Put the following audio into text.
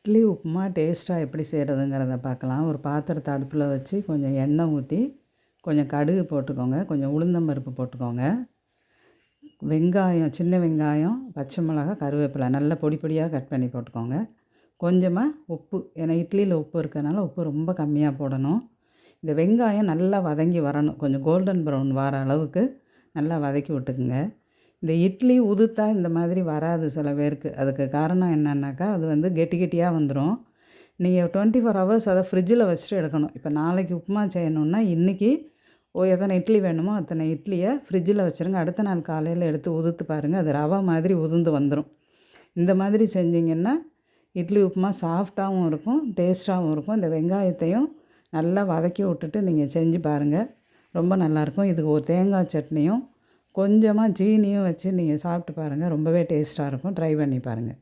இட்லி உப்புமா டேஸ்ட்டாக எப்படி செய்கிறதுங்கிறத பார்க்கலாம். ஒரு பாத்திரத்தை அடுப்பில் வச்சு கொஞ்சம் எண்ணெய் ஊற்றி கொஞ்சம் கடுகு போட்டுக்கோங்க, கொஞ்சம் உளுந்தம்பருப்பு போட்டுக்கோங்க, வெங்காயம், சின்ன வெங்காயம், பச்சை மிளகாய், கருவேப்பிலை நல்லா பொடி பொடியாக கட் பண்ணி போட்டுக்கோங்க. கொஞ்சமாக உப்பு, ஏன்னா இட்லியில் உப்பு இருக்கிறதுனால உப்பு ரொம்ப கம்மியாக போடணும். இந்த வெங்காயம் நல்லா வதங்கி வரணும், கொஞ்சம் கோல்டன் ப்ரௌன் வர அளவுக்கு நல்லா வதக்கி விட்டுக்குங்க. இந்த இட்லி உதுத்தா இந்த மாதிரி வராது சில பேருக்கு. அதுக்கு காரணம் என்னன்னாக்கா, அது வந்து கெட்டி கெட்டியாக வந்துடும். நீங்கள் 24 ஹவர்ஸ் அதை ஃப்ரிட்ஜில் வச்சுட்டு எடுக்கணும். இப்போ நாளைக்கு உப்புமா செய்யணுன்னா இன்றைக்கி எத்தனை இட்லி வேணுமோ அத்தனை இட்லியை ஃப்ரிட்ஜில் வச்சுருங்க. அடுத்த நாள் காலையில் எடுத்து உதுத்து பாருங்கள், அது ரவை மாதிரி உதுந்து வந்துடும். இந்த மாதிரி செஞ்சிங்கன்னா இட்லி உப்புமா சாஃப்டாகவும் இருக்கும், டேஸ்ட்டாகவும் இருக்கும். இந்த வெங்காயத்தையும் நல்லா வதக்கி விட்டுட்டு நீங்கள் செஞ்சு பாருங்கள், ரொம்ப நல்லாயிருக்கும். இதுக்கு ஒரு தேங்காய் சட்னியும் கொஞ்சமாக ஜீனியும் வச்சு நீங்கள் சாப்பிட்டு பாருங்கள், ரொம்பவே டேஸ்ட்டாக இருக்கும். ட்ரை பண்ணி பாருங்கள்.